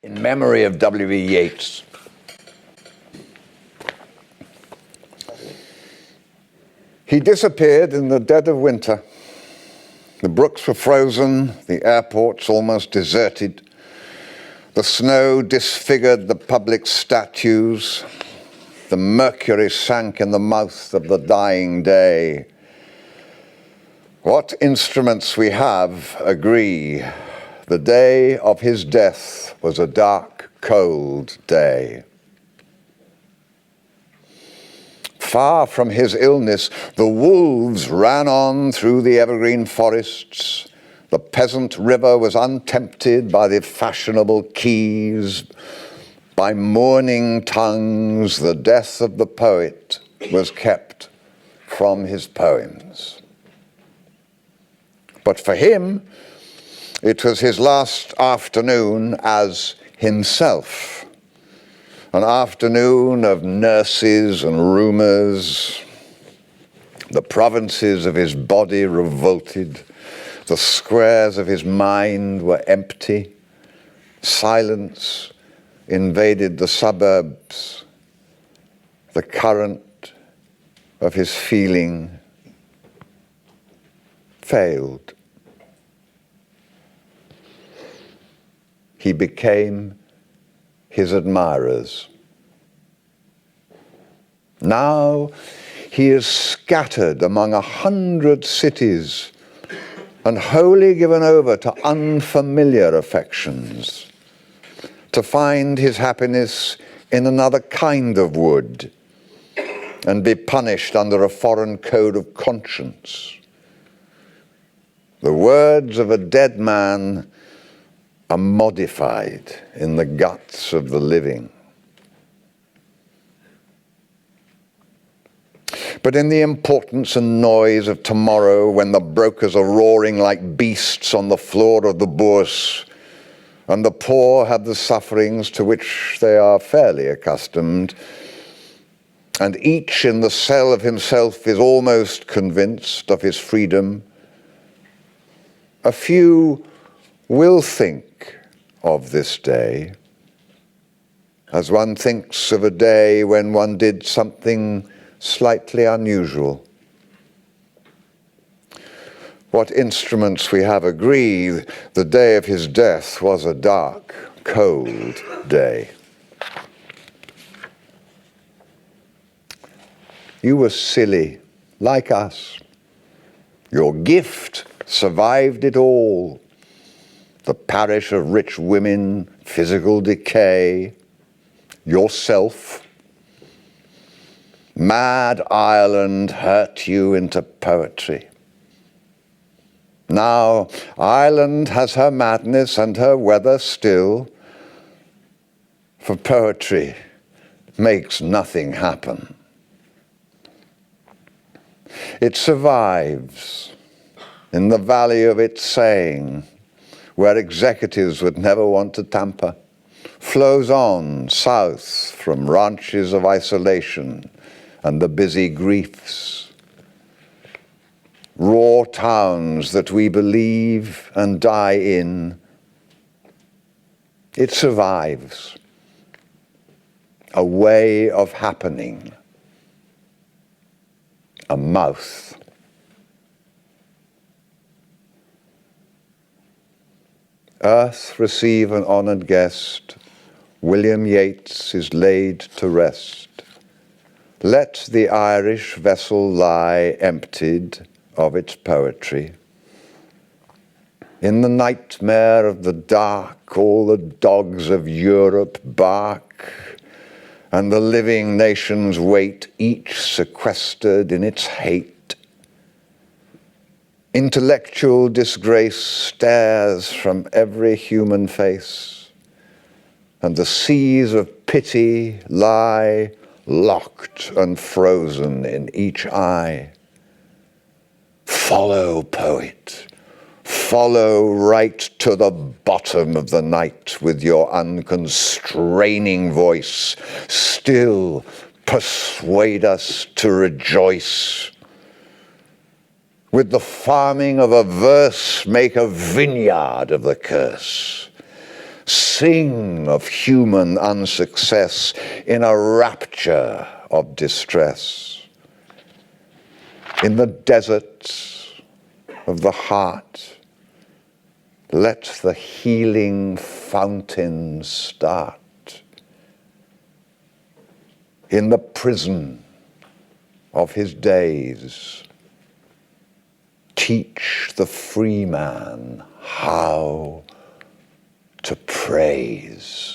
In memory of W.E. Yeats. He disappeared in the dead of winter. The brooks were frozen, the airports almost deserted. The snow disfigured the public statues. The mercury sank in the mouth of the dying day. What instruments we have agree. The day of his death was a dark, cold day. Far from his illness, the wolves ran on through the evergreen forests. The peasant river was untempted by the fashionable quays. By mourning tongues, the death of the poet was kept from his poems. But for him, it was his last afternoon as himself. An afternoon of nurses and rumors. The provinces of his body revolted. The squares of his mind were empty. Silence invaded the suburbs. The current of his feeling failed. He became his admirers. Now he is scattered among 100 cities and wholly given over to unfamiliar affections, to find his happiness in another kind of wood and be punished under a foreign code of conscience. The words of a dead man are modified in the guts of the living. But in the importance and noise of tomorrow, when the brokers are roaring like beasts on the floor of the bourse, and the poor have the sufferings to which they are fairly accustomed, and each in the cell of himself is almost convinced of his freedom, a few will think of this day as one thinks of a day when one did something slightly unusual. What instruments we have agree, the day of his death was a dark, cold day. You were silly, like us. Your gift survived it all. The parish of rich women, physical decay, yourself. Mad Ireland hurt you into poetry. Now Ireland has her madness and her weather still, for poetry makes nothing happen. It survives in the valley of its saying, where executives would never want to tamper, flows on south from ranches of isolation and the busy griefs. Raw towns that we believe and die in. It survives. A way of happening. A mouth. Earth receive an honored guest. William Yeats is laid to rest. Let the Irish vessel lie emptied of its poetry. In the nightmare of the dark, all the dogs of Europe bark, and the living nations wait, each sequestered in its hate. Intellectual disgrace stares from every human face, and the seas of pity lie locked and frozen in each eye. Follow, poet, follow right to the bottom of the night with your unconstraining voice. Still persuade us to rejoice. With the farming of a verse, make a vineyard of the curse. Sing of human unsuccess in a rapture of distress. In the deserts of the heart, let the healing fountain start. In the prison of his days, teach the free man how to praise.